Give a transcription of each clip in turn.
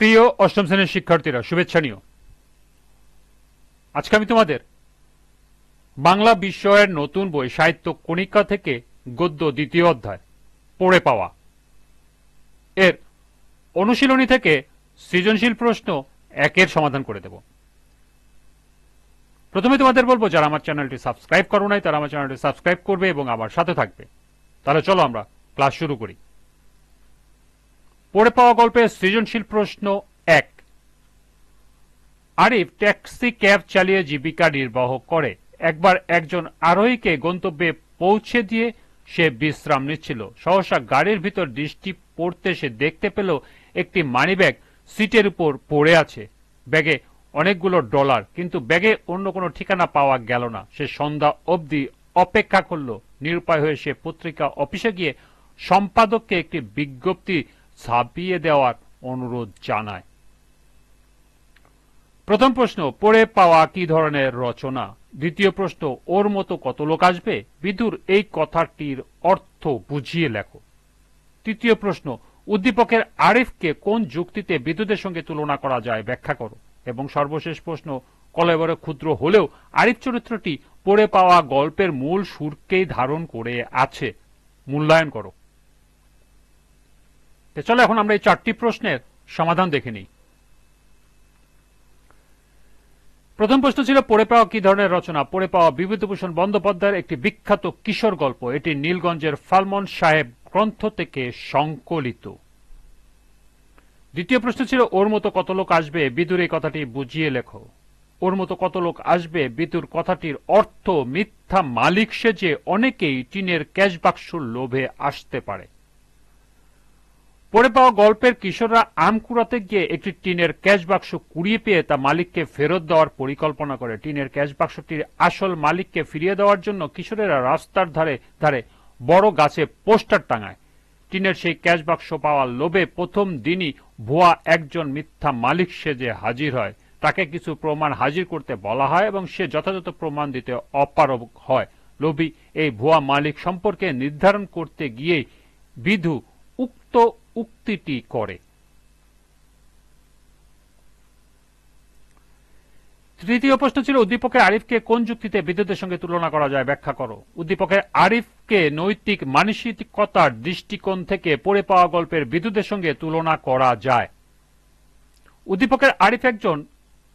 প্রিয় অষ্টম শ্রেণীর শিক্ষার্থীরা, শুভেচ্ছা নিও। আজকে আমি তোমাদের বাংলা বিষয়ের নতুন বই সাহিত্য কণিকা থেকে গদ্য দ্বিতীয় অধ্যায় পড়ে পাওয়া এর অনুশীলনী থেকে সৃজনশীল প্রশ্ন একের সমাধান করে দেব। প্রথমে তোমাদের বলবো, যারা আমার চ্যানেলটি সাবস্ক্রাইব করো নাই তারা আমার চ্যানেলটি সাবস্ক্রাইব করবে এবং আমার সাথে থাকবে। তাহলে চলো আমরা ক্লাস শুরু করি। পড়ে পাওয়া গল্পের সৃজনশীল প্রশ্ন এক। আরিফ ট্যাক্সি ক্যাব চালিয়ে জীবিকা নির্বাহ করে। একবার একজন আরোহীকে গন্তব্যে পৌঁছে দিয়ে সে বিশ্রাম নিচ্ছিল। সহসা গাড়ির ভিতর দৃষ্টি পড়তে সে দেখতে পেল একটি মানিব্যাগ সিটের উপর পড়ে আছে। ব্যাগে অনেকগুলো ডলার, কিন্তু ব্যাগে অন্য কোনো ঠিকানা পাওয়া গেল না। সে সন্ধ্যা অবধি অপেক্ষা করল। নিরুপায় হয়ে সে পত্রিকা অফিসে গিয়ে সম্পাদককে একটি বিজ্ঞপ্তি ছাপিয়ে দেওয়ার অনুরোধ জানায়। প্রথম প্রশ্ন, পড়ে পাওয়া কি ধরনের রচনা? দ্বিতীয় প্রশ্ন, ওর মতো কত লোক আসবে? বিদুর এই কথাটির অর্থ বুঝিয়ে লেখো। তৃতীয় প্রশ্ন, উদ্দীপকের আরিফকে কোন যুক্তিতে বিদ্যুতের সঙ্গে তুলনা করা যায় ব্যাখ্যা করো। এবং সর্বশেষ প্রশ্ন, কলেবরে ক্ষুদ্র হলেও আরিফ চরিত্রটি পড়ে পাওয়া গল্পের মূল সুরকেই ধারণ করে আছে, মূল্যায়ন করো। চলো এখন আমরা এই চারটি প্রশ্নের সমাধান দেখে নিই। প্রথম প্রশ্ন ছিল, পড়ে পাওয়া কি ধরনের রচনা? পড়ে পাওয়া বিভূতিভূষণ বন্দ্যোপাধ্যায়ের একটি বিখ্যাত কিশোর গল্প। এটি নীলগঞ্জের ফালমন সাহেব গ্রন্থ থেকে সংকলিত। দ্বিতীয় প্রশ্ন ছিল, ওর মতো কত লোক আসবে? বিদুর এই কথাটি বুঝিয়ে লেখো। ওর মতো কত লোক আসবে বিদুর কথাটির অর্থ, মিথ্যা মালিক সেজে অনেকেই টিনের ক্যাশ বাক্সর লোভে আসতে পারে। পড়ে পাওয়া গল্পের কিশোররা আম কুড়াতে গিয়ে একটি টিনের ক্যাশ বাক্স কুড়িয়ে পেয়ে তা মালিককে ফেরত দেওয়ার পরিকল্পনা করে। টিনের ক্যাশ বাক্সটির আসল মালিককে ফিরিয়ে দেওয়ার জন্য কিশোরেরা রাস্তার ধারে ধারে বড় গাছে পোস্টার টাঙায়। টিনের সেই ক্যাশ বাক্স পাওয়ার লোভে প্রথম দিনই ভুয়া একজন মিথ্যা মালিক সেজে হাজির হয়। তাকে কিছু প্রমাণ হাজির করতে বলা হয় এবং সে যথাযথ প্রমাণ দিতে অপারগ হয়। লোভী এই ভুয়া মালিক সম্পর্কে নির্ধারণ করতে গিয়েই বিধু উক্ত উক্তিটি করে। তৃতীয় প্রশ্ন ছিল, উদ্দীপকের আরিফকে কোন যুক্তিতে বিদ্যুতের সঙ্গে তুলনা করা যায় ব্যাখ্যা করো। উদ্দীপকের আরিফকে নৈতিক মানসিকতার দৃষ্টিকোণ থেকে পড়ে পাওয়া গল্পের বিদ্যুতের সঙ্গে তুলনা করা যায়। উদ্দীপকের আরিফ একজন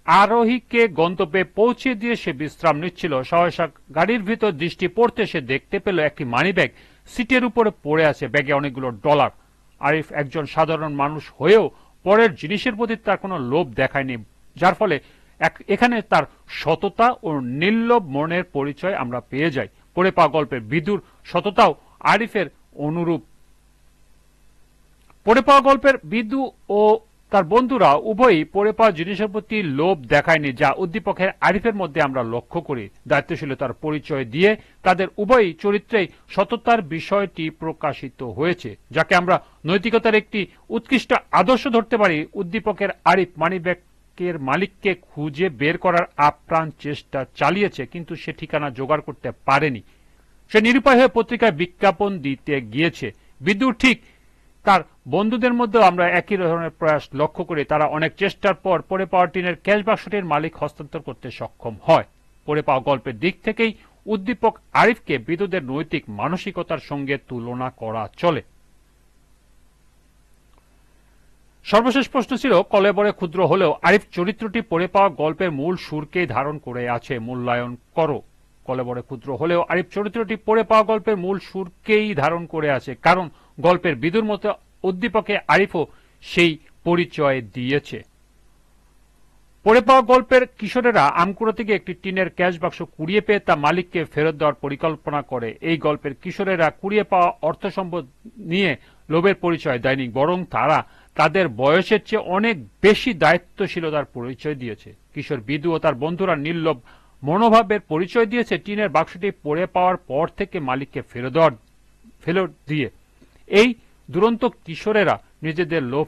আরোহীকে গন্তব্যে পৌঁছে দিয়ে সে বিশ্রাম নিচ্ছিল। সহসা গাড়ির ভিতর দৃষ্টি পড়তে সে দেখতে পেল একটি মানিব্যাগ সিটের উপরে পড়ে আছে। ব্যাগে অনেকগুলো ডলার। আরিফ একজন সাধারণ মানুষ হয়েও পরের জিনিসের প্রতি তার কোনো লোভ দেখায়নি, যার ফলে এখানে তার সততা ও নির্লোভ মনের পরিচয় আমরা পেয়ে যাই। পড়ে পাওয়া গল্পের বিদুর সততাও আরিফের অনুরূপ। পড়ে পাওয়া গল্পের বিদু ও তার বন্ধুরা উভয়ই পড়ে পাওয়া জিনিসের প্রতি লোভ দেখায়নি, যা উদ্দীপকের আরিফের মধ্যে আমরা লক্ষ্য করি। দায়িত্বশীলতার পরিচয় দিয়ে তাদের উভয়ই চরিত্রেই সততার বিষয়টি প্রকাশিত হয়েছে, যাকে আমরা নৈতিকতার একটি উৎকৃষ্ট আদর্শ ধরতে পারি। উদ্দীপকের আরিফ মানিব্যাগের মালিককে খুঁজে বের করার আপ্রাণ চেষ্টা চালিয়েছে, কিন্তু সে ঠিকানা জোগাড় করতে পারেনি। সে নিরুপায় হয়ে পত্রিকায় বিজ্ঞাপন দিতে গিয়েছে। বিদুর ঠিক তার বন্ধুদের মধ্যেও আমরা একই ধরনের প্রয়াস লক্ষ্য করি। তারা অনেক চেষ্টার পর পড়ে পাওয়া টিনের ক্যাশ বাক্সটির মালিক হস্তান্তর করতে সক্ষম হয়। পড়ে পাওয়া গল্পের দিক থেকেই উদ্দীপক আরিফকে বিদুদের নৈতিক মানসিকতার সঙ্গে তুলনা করা চলে। সর্বশেষ প্রশ্ন ছিল, কলেবরে ক্ষুদ্র হলেও আরিফ চরিত্রটি পড়ে পাওয়া গল্পের মূল সুরকেই ধারণ করে আছে, মূল্যায়ন করো। কলেবরে ক্ষুদ্র হলেও আরিফ চরিত্রটি পড়ে পাওয়া গল্পের মূল সুরকেই ধারণ করে আছে, কারণ গল্পের বিদুর মতো উদ্দীপকে আরিফও সেই পরিচয় দিয়েছে। পড়ে পাওয়া গল্পের কিশোরেরা আমকুড়া থেকে একটি টিনের ক্যাশ বাক্স কুড়িয়ে পেয়ে তা মালিককে ফেরত দেওয়ার পরিকল্পনা করে। এই গল্পের কিশোরেরা কুড়িয়ে পাওয়া অর্থ সম্পদ নিয়ে লোভের পরিচয় দেয়নি, বরং তারা তাদের বয়সের চেয়ে অনেক বেশি দায়িত্বশীলতার পরিচয় দিয়েছে। কিশোর বিদু ও তার বন্ধুরা নির্লোভ মনোভাবের পরিচয় দিয়েছে টিনের বাক্সটি পড়ে পাওয়ার পর থেকে মালিককে ফেরত দিয়ে। এই দুরন্ত কিশোরেরা নিজেদের লোভ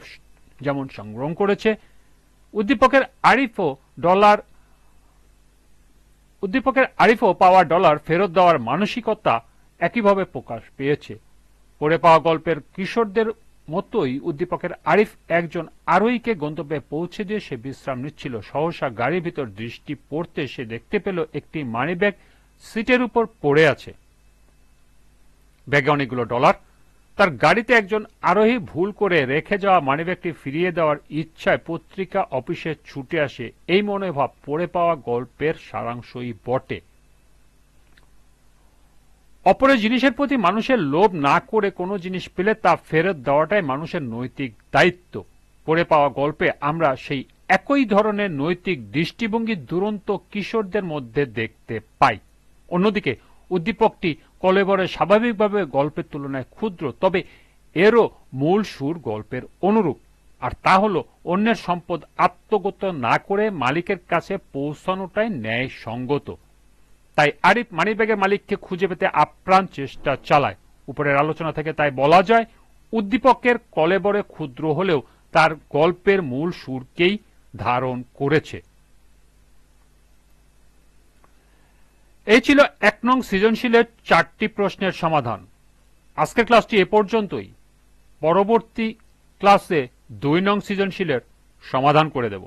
যেমন সংগ্রহ করেছে, উদ্দীপকের আরিফও পাওয়া ডলার ফেরত দেওয়ার মানসিকতা একইভাবে প্রকাশ পেয়েছে। পড়ে পাওয়া গল্পের কিশোরদের মতোই উদ্দীপকের আরিফ একজন আরোহীকে গন্তব্যে পৌঁছে দিয়ে সে বিশ্রাম নিচ্ছিল। সহসা গাড়ির ভিতর দৃষ্টি পড়তে সে দেখতে পেল একটি মানিব্যাগ সিটের উপর পড়ে আছে। ব্যাগে অনেকগুলো ডলার। তার গাড়িতে একজন আরোহী ভুল করে রেখে যাওয়া মানিব্যাগটি ফিরিয়ে দেওয়ার ইচ্ছায় পত্রিকা অফিসে ছুটে আসে। এই মনোভাব পড়ে পাওয়া গল্পের সারাংশই বটে। অপরের জিনিসের প্রতি মানুষের লোভ না করে কোনো জিনিস পেলে তা ফেরত দেওয়াটাই মানুষের নৈতিক দায়িত্ব। পড়ে পাওয়া গল্পে আমরা সেই একই ধরনের নৈতিক দৃষ্টিভঙ্গি দুরন্ত কিশোরদের মধ্যে দেখতে পাই। অন্যদিকে উদ্দীপকটি কলেবরে স্বাভাবিকভাবে গল্পের তুলনায় ক্ষুদ্র, তবে এরও মূল সুর গল্পের অনুরূপ, আর তা হল অন্যের সম্পদ আত্মগত না করে মালিকের কাছে পৌঁছানোটাই ন্যায়সঙ্গত। তাই আরিফ মানিব্যাগের মালিককে খুঁজে পেতে আপ্রাণ চেষ্টা চালায়। উপরের আলোচনা থেকে তাই বলা যায় উদ্দীপকের কলেবরে ক্ষুদ্র হলেও তার গল্পের মূল সুরকেই ধারণ করেছে। এই ছিল 1 নং সৃজনশীলের 4টি প্রশ্নের সমাধান। আজকের ক্লাসটি এ পর্যন্তই। পরবর্তী ক্লাসে 2 নং সৃজনশীলের সমাধান করে দেব।